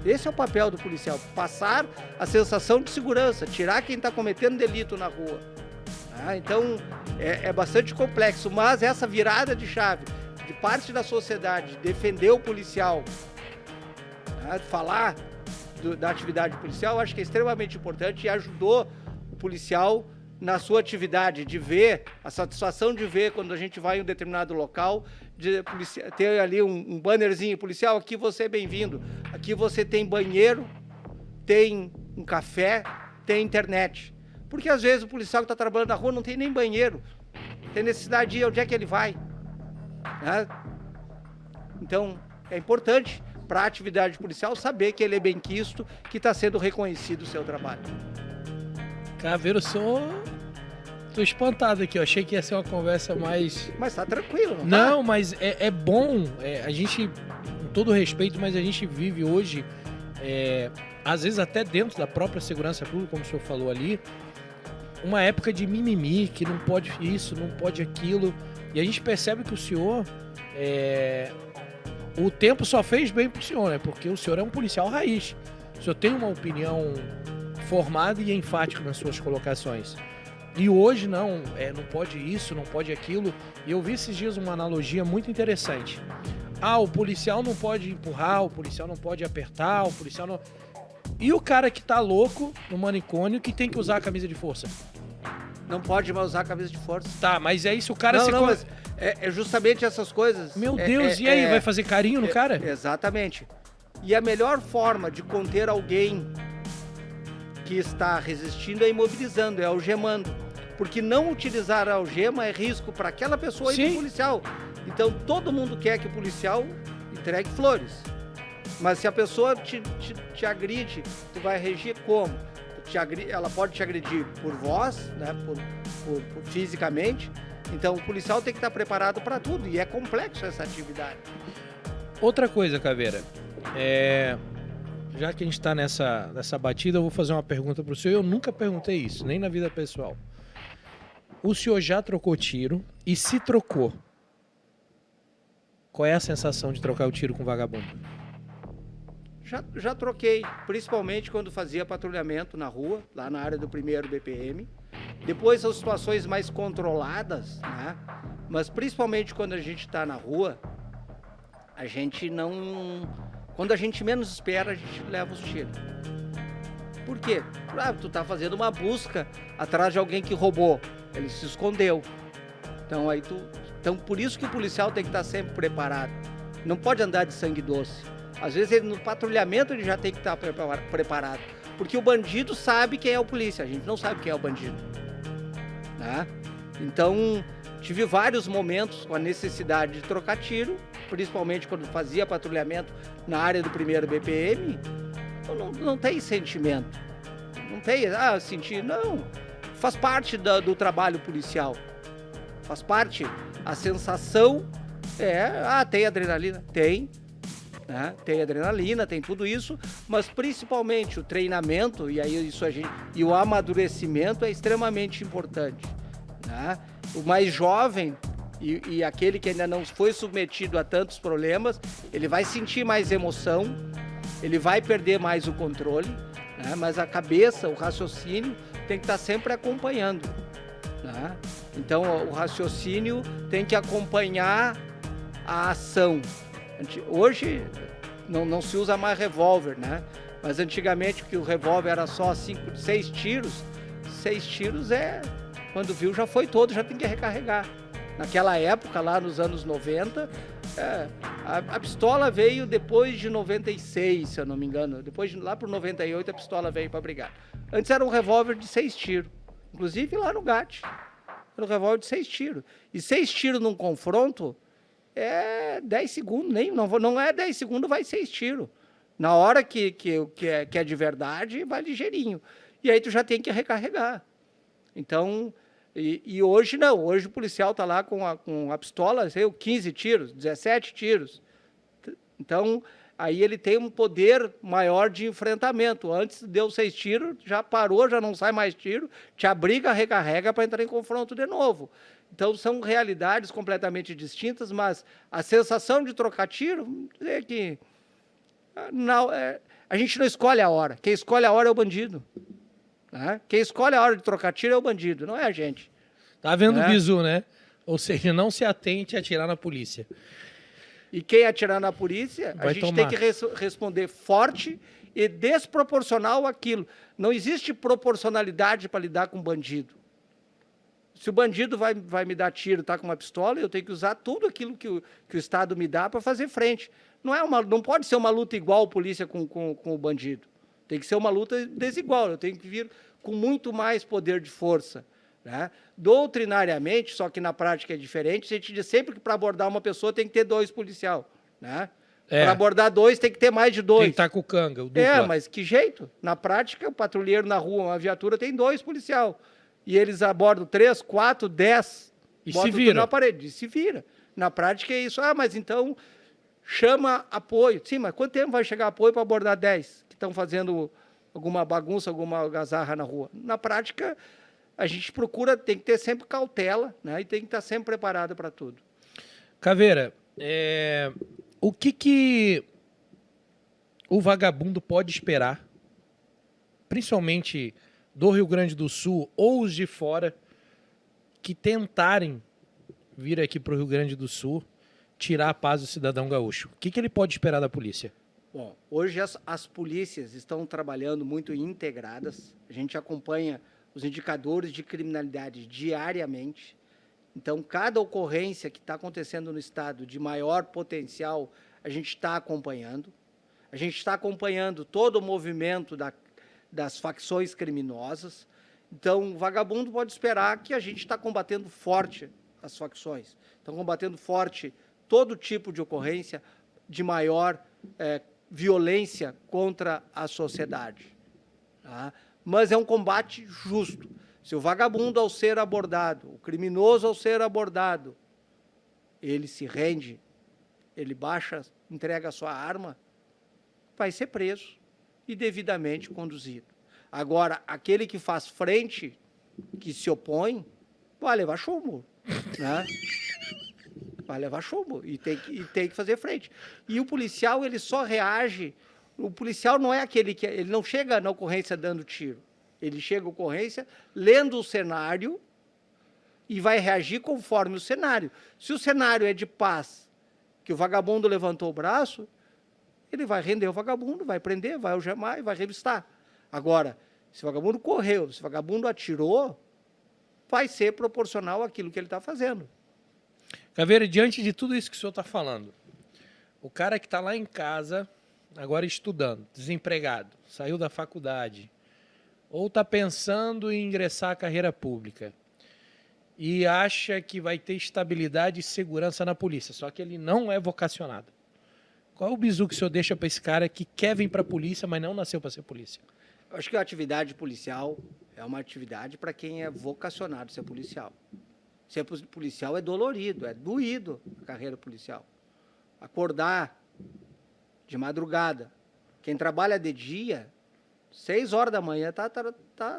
Esse é o papel do policial, passar a sensação de segurança, tirar quem está cometendo delito na rua. Então, é bastante complexo, mas essa virada de chave de parte da sociedade, defender o policial, falar da atividade policial, eu acho que é extremamente importante e ajudou o policial na sua atividade, de ver, a satisfação de ver quando a gente vai em um determinado local, de ter ali um bannerzinho policial, aqui você é bem-vindo, aqui você tem banheiro, tem um café, tem internet. Porque às vezes o policial que está trabalhando na rua não tem nem banheiro, tem necessidade de ir, onde é que ele vai? Então, é importante para a atividade policial saber que ele é bem-quisto, que está sendo reconhecido o seu trabalho. Caveiro, tô espantado aqui, eu achei que ia ser uma conversa mais... Mas tá tranquilo, não tá? Não, mas é bom, a gente, com todo respeito, mas a gente vive hoje, às vezes até dentro da própria segurança pública, como o senhor falou ali, uma época de mimimi, que não pode isso, não pode aquilo, e a gente percebe que o senhor, o tempo só fez bem pro senhor, né? Porque o senhor é um policial raiz, o senhor tem uma opinião formada e enfática nas suas colocações. E hoje não pode isso, não pode aquilo. E eu vi esses dias uma analogia muito interessante. O policial não pode empurrar, o policial não pode apertar, o policial não... E o cara que tá louco no manicômio que tem que usar a camisa de força? Não pode mais usar a camisa de força. Tá, mas é isso, o cara... Não, mas é justamente essas coisas... Meu Deus, e aí, vai fazer carinho no cara? Exatamente. E a melhor forma de conter alguém que está resistindo é imobilizando, é algemando. Porque não utilizar a algema é risco para aquela pessoa e para o policial. Então todo mundo quer que o policial entregue flores. Mas se a pessoa te agride, tu vai reagir como? Ela pode te agredir por voz, né? por fisicamente. Então o policial tem que estar preparado para tudo. E é complexo essa atividade. Outra coisa, Caveira. Já que a gente está nessa batida, eu vou fazer uma pergunta para o senhor. Eu nunca perguntei isso, nem na vida pessoal. O senhor já trocou tiro? E se trocou, qual é a sensação de trocar o tiro com vagabundo? Já troquei, principalmente quando fazia patrulhamento na rua, lá na área do 1º BPM. Depois são situações mais controladas, né? Mas principalmente quando a gente está na rua, a gente não... Quando a gente menos espera, a gente leva os tiros. Por quê? Tu tá fazendo uma busca atrás de alguém que roubou. Ele se escondeu. Então por isso que o policial tem que estar sempre preparado. Não pode andar de sangue doce. Às vezes no patrulhamento ele já tem que estar preparado. Porque o bandido sabe quem é o polícia. A gente não sabe quem é o bandido. Tá? Então tive vários momentos com a necessidade de trocar tiro. Principalmente quando fazia patrulhamento na área do 1º BPM, não tem sentimento. Não tem, sentir, não. Faz parte do trabalho policial. Faz parte. A sensação tem adrenalina? Tem. Né? Tem adrenalina, tem tudo isso, mas principalmente o treinamento e o amadurecimento é extremamente importante. Né? O mais jovem... E aquele que ainda não foi submetido a tantos problemas, ele vai sentir mais emoção, ele vai perder mais o controle, né? Mas a cabeça, o raciocínio tem que estar sempre acompanhando. Né? Então o raciocínio tem que acompanhar a ação. Hoje não se usa mais revólver, né? Mas antigamente que o revólver era só 6 tiros, 6 tiros quando viu já foi todo, já tem que recarregar. Naquela época, lá nos anos 90, a pistola veio depois de 96, se eu não me engano. Lá por 98 a pistola veio para brigar. Antes era um revólver de 6 tiros. Inclusive lá no GAT. Era um revólver de 6 tiros. E 6 tiros num confronto é 10 segundos. Não é 10 segundos, vai 6 tiros. Na hora que é de verdade, vai ligeirinho. E aí tu já tem que recarregar. Então, e hoje não, hoje o policial está lá com a pistola, sei, 15 tiros, 17 tiros. Então, aí ele tem um poder maior de enfrentamento. Antes deu 6 tiros, já parou, já não sai mais tiro, te abriga, recarrega para entrar em confronto de novo. Então, são realidades completamente distintas, mas a sensação de trocar tiro é que não, a gente não escolhe a hora. Quem escolhe a hora é o bandido. Né? Quem escolhe a hora de trocar tiro é o bandido, não é a gente. Tá vendo o bizu, né? Ou seja, não se atente a atirar na polícia. E quem atirar na polícia, Vai a gente tomar. tem que responder forte e desproporcional àquilo. Não existe proporcionalidade para lidar com bandido. Se o bandido vai me dar tiro, tá com uma pistola, eu tenho que usar tudo aquilo que o Estado me dá para fazer frente. Não pode ser uma luta igual polícia com o bandido. Tem que ser uma luta desigual. Eu tenho que vir com muito mais poder de força. Né? Doutrinariamente, só que na prática é diferente, a gente diz sempre que para abordar uma pessoa tem que ter 2 policial. Né? Para abordar 2 tem que ter mais de 2. Tem que estar com o canga, o dupla. Mas que jeito? Na prática, o patrulheiro na rua, uma viatura, tem 2 policial. E eles abordam 3, 4, 10. E botam se vira. tudo na parede. E se vira. Na prática é isso. Mas então chama apoio. Sim, mas quanto tempo vai chegar apoio para abordar 10 que estão fazendo alguma bagunça, alguma algazarra na rua? Na prática, a gente procura, tem que ter sempre cautela, né? E tem que estar sempre preparado para tudo. Caveira, o que o vagabundo pode esperar, principalmente do Rio Grande do Sul ou os de fora, que tentarem vir aqui para o Rio Grande do Sul tirar a paz do cidadão gaúcho? O que ele pode esperar da polícia? Bom, hoje as polícias estão trabalhando muito integradas. A gente acompanha os indicadores de criminalidade diariamente. Então, cada ocorrência que está acontecendo no estado de maior potencial, a gente está acompanhando. A gente está acompanhando todo o movimento das facções criminosas. Então, o vagabundo pode esperar que a gente está combatendo forte as facções. Estão combatendo forte todo tipo de ocorrência de maior violência contra a sociedade. Tá? Mas é um combate justo. Se o vagabundo, ao ser abordado, o criminoso, ao ser abordado, ele se rende, ele baixa, entrega a sua arma, vai ser preso e devidamente conduzido. Agora, aquele que faz frente, que se opõe, vai levar chumbo, né? Vai levar chumbo e tem que fazer frente. E o policial, ele só reage. O policial não é aquele que... Ele não chega na ocorrência dando tiro. Ele chega à ocorrência lendo o cenário e vai reagir conforme o cenário. Se o cenário é de paz, que o vagabundo levantou o braço, ele vai render o vagabundo, vai prender, vai algemar e vai revistar. Agora, se o vagabundo correu, se o vagabundo atirou, vai ser proporcional àquilo que ele está fazendo. Caveira, diante de tudo isso que o senhor está falando, o cara que está lá em casa, agora estudando, desempregado, saiu da faculdade, ou está pensando em ingressar à carreira pública e acha que vai ter estabilidade e segurança na polícia, só que ele não é vocacionado. Qual é o bizu que o senhor deixa para esse cara que quer vir para a polícia, mas não nasceu para ser polícia? Eu acho que a atividade policial é uma atividade para quem é vocacionado a ser policial. Ser policial é dolorido, é doído a carreira policial. Acordar de madrugada. Quem trabalha de dia, 6 horas da manhã está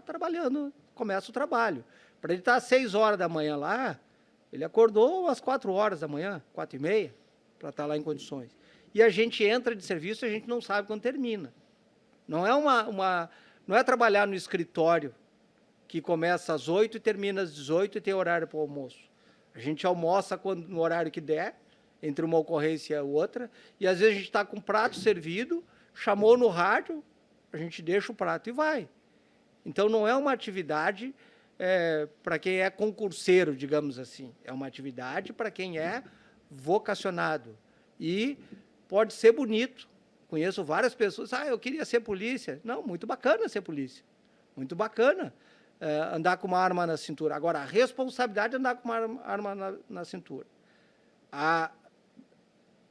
trabalhando, começa o trabalho. Para ele estar às 6 horas da manhã lá, ele acordou às 4 horas da manhã, 4h30, para estar lá em condições. E a gente entra de serviço e a gente não sabe quando termina. Não é não é trabalhar no escritório que começa às 8 e termina às 18 e tem horário para o almoço. A gente almoça no horário que der, entre uma ocorrência e outra, e às vezes a gente está com o prato servido, chamou no rádio, a gente deixa o prato e vai. Então, não é uma atividade para quem é concurseiro, digamos assim. É uma atividade para quem é vocacionado. E pode ser bonito. Conheço várias pessoas, eu queria ser polícia. Não, muito bacana ser polícia. Muito bacana andar com uma arma na cintura. Agora, a responsabilidade é andar com uma arma na cintura.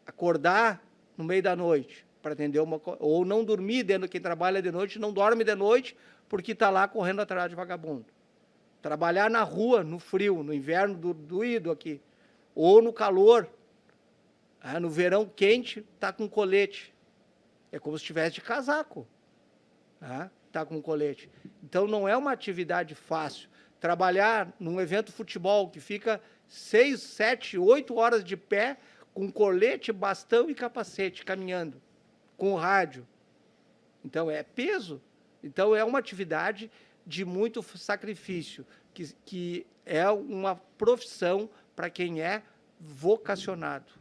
Acordar no meio da noite para atender ou não dormir, quem trabalha de noite não dorme de noite porque está lá correndo atrás de vagabundo. Trabalhar na rua, no frio, no inverno doído aqui, ou no calor. No verão quente, está com colete. É como se estivesse de casaco. Está com colete. Então, não é uma atividade fácil. Trabalhar num evento de futebol que fica 6, 7, 8 horas de pé, com colete, bastão e capacete, caminhando, com rádio. Então, é peso. Então, é uma atividade de muito sacrifício, que é uma profissão para quem é vocacionado.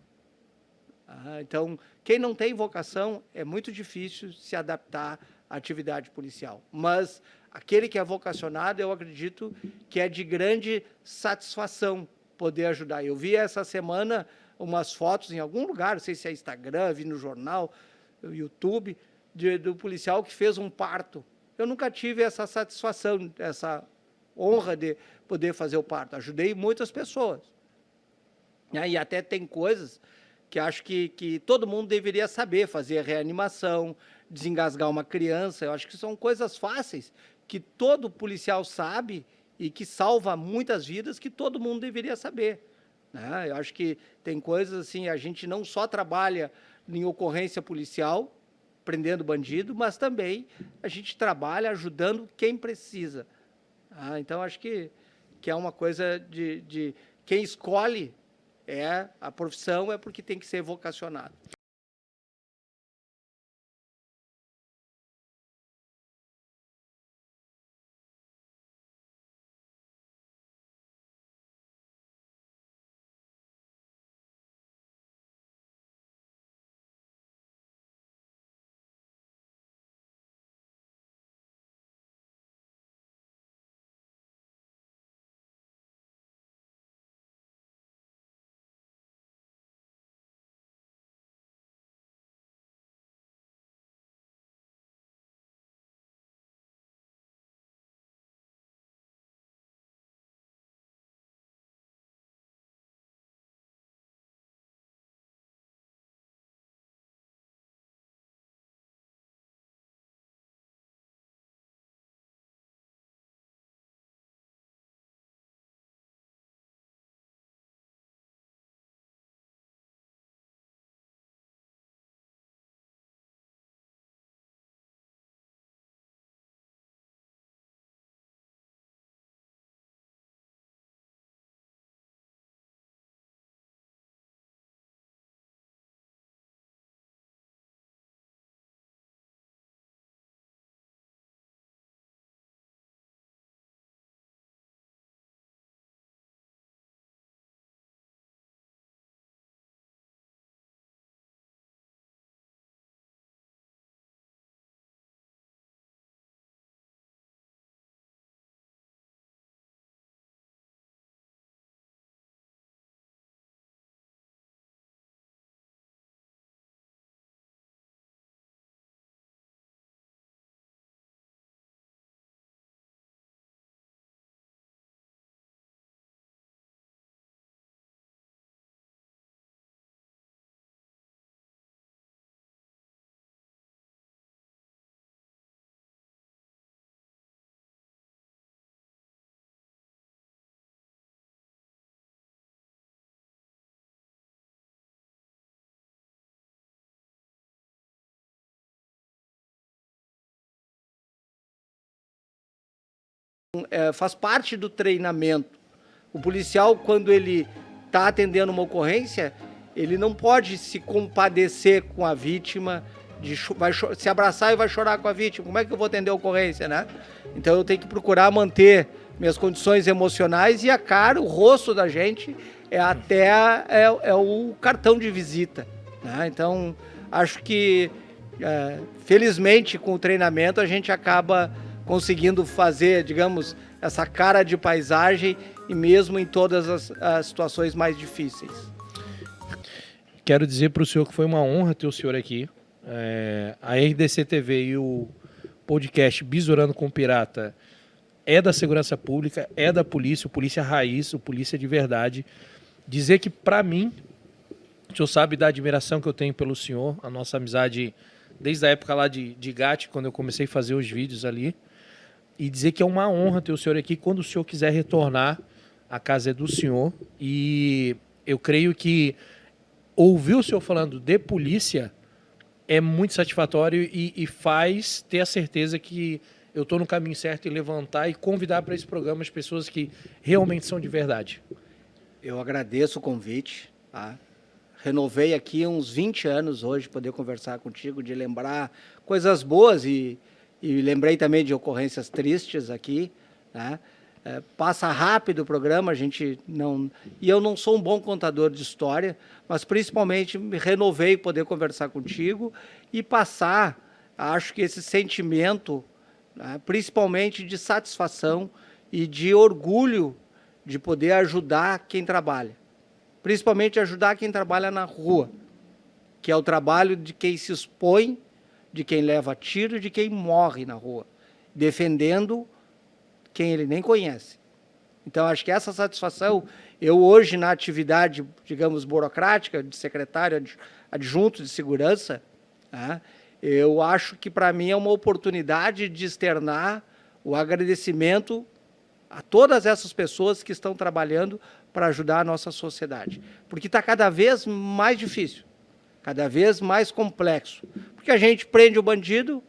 Então, quem não tem vocação, é muito difícil se adaptar à atividade policial. Mas aquele que é vocacionado, eu acredito que é de grande satisfação poder ajudar. Eu vi essa semana umas fotos em algum lugar, não sei se é Instagram, vi no jornal, no YouTube, do policial que fez um parto. Eu nunca tive essa satisfação, essa honra de poder fazer o parto. Ajudei muitas pessoas. E até tem coisas que acho que todo mundo deveria saber, fazer a reanimação, desengasgar uma criança. Eu acho que são coisas fáceis, que todo policial sabe e que salva muitas vidas, que todo mundo deveria saber. Eu acho que tem coisas assim, a gente não só trabalha em ocorrência policial, prendendo bandido, mas também a gente trabalha ajudando quem precisa. Então, acho que é uma coisa de quem escolhe a profissão é porque tem que ser vocacionado. Faz parte do treinamento. O policial, quando ele está atendendo uma ocorrência, ele não pode se compadecer com a vítima, se abraçar e vai chorar com a vítima. Como é que eu vou atender a ocorrência, né? Então eu tenho que procurar manter minhas condições emocionais e a cara, o rosto da gente é o cartão de visita, né? Então acho que felizmente com o treinamento a gente acaba conseguindo fazer, digamos, essa cara de paisagem e mesmo em todas as situações mais difíceis. Quero dizer para o senhor que foi uma honra ter o senhor aqui. A RDC TV e o podcast Besourando com Pirata é da segurança pública, é da polícia, o polícia raiz, o polícia de verdade. Dizer que, para mim, o senhor sabe da admiração que eu tenho pelo senhor, a nossa amizade desde a época lá de GAT, quando eu comecei a fazer os vídeos ali. e dizer que é uma honra ter o senhor aqui. Quando o senhor quiser retornar, a casa é do senhor. E eu creio que ouvir o senhor falando de polícia é muito satisfatório e faz ter a certeza que eu estou no caminho certo e levantar e convidar para esse programa as pessoas que realmente são de verdade. Eu agradeço o convite, tá? Renovei aqui uns 20 anos hoje, poder conversar contigo, de lembrar coisas boas e lembrei também de ocorrências tristes aqui, né? Passa rápido o programa, a gente não... E eu não sou um bom contador de história, mas principalmente me renovei poder conversar contigo e passar, acho que esse sentimento, né, principalmente de satisfação e de orgulho de poder ajudar quem trabalha. Principalmente ajudar quem trabalha na rua, que é o trabalho de quem se expõe, de quem leva tiro, de quem morre na rua, defendendo quem ele nem conhece. Então, acho que essa satisfação, eu hoje na atividade, digamos, burocrática, de secretário adjunto de segurança, né, eu acho que para mim é uma oportunidade de externar o agradecimento a todas essas pessoas que estão trabalhando para ajudar a nossa sociedade. Porque está cada vez mais difícil, cada vez mais complexo. Porque a gente prende o bandido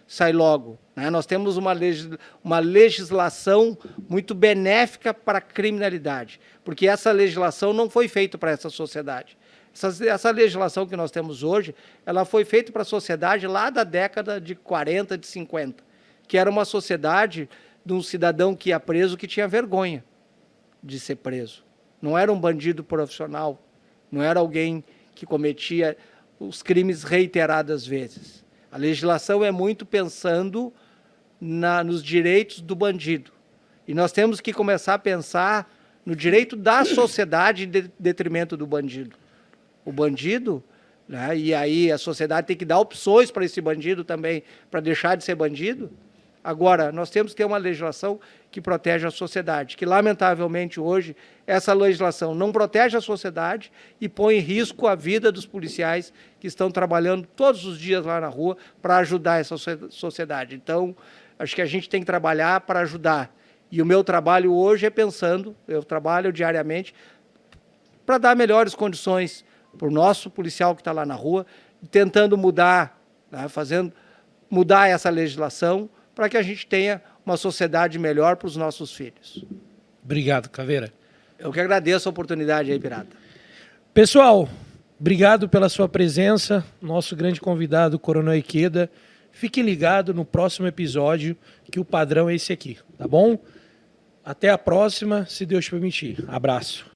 sai logo, né? Nós temos uma legislação muito benéfica para a criminalidade, porque essa legislação não foi feita para essa sociedade. Essa legislação que nós temos hoje, ela foi feita para a sociedade lá da década de 40, de 50, que era uma sociedade de um cidadão que ia preso que tinha vergonha de ser preso. Não era um bandido profissional, não era alguém que cometia os crimes reiteradas vezes. A legislação é muito pensando nos direitos do bandido. E nós temos que começar a pensar no direito da sociedade em detrimento do bandido. O bandido, né, e aí a sociedade tem que dar opções para esse bandido também, para deixar de ser bandido. Agora, nós temos que ter uma legislação que protege a sociedade, que, lamentavelmente, hoje, essa legislação não protege a sociedade e põe em risco a vida dos policiais que estão trabalhando todos os dias lá na rua para ajudar essa sociedade. Então, acho que a gente tem que trabalhar para ajudar. E o meu trabalho hoje é pensando, eu trabalho diariamente para dar melhores condições para o nosso policial que está lá na rua, tentando mudar, né, mudar essa legislação, para que a gente tenha uma sociedade melhor para os nossos filhos. Obrigado, Caveira. Eu que agradeço a oportunidade aí, Pirata. Pessoal, obrigado pela sua presença. Nosso grande convidado, Coronel Ikeda. Fique ligado no próximo episódio, que o padrão é esse aqui, tá bom? Até a próxima, se Deus permitir. Abraço.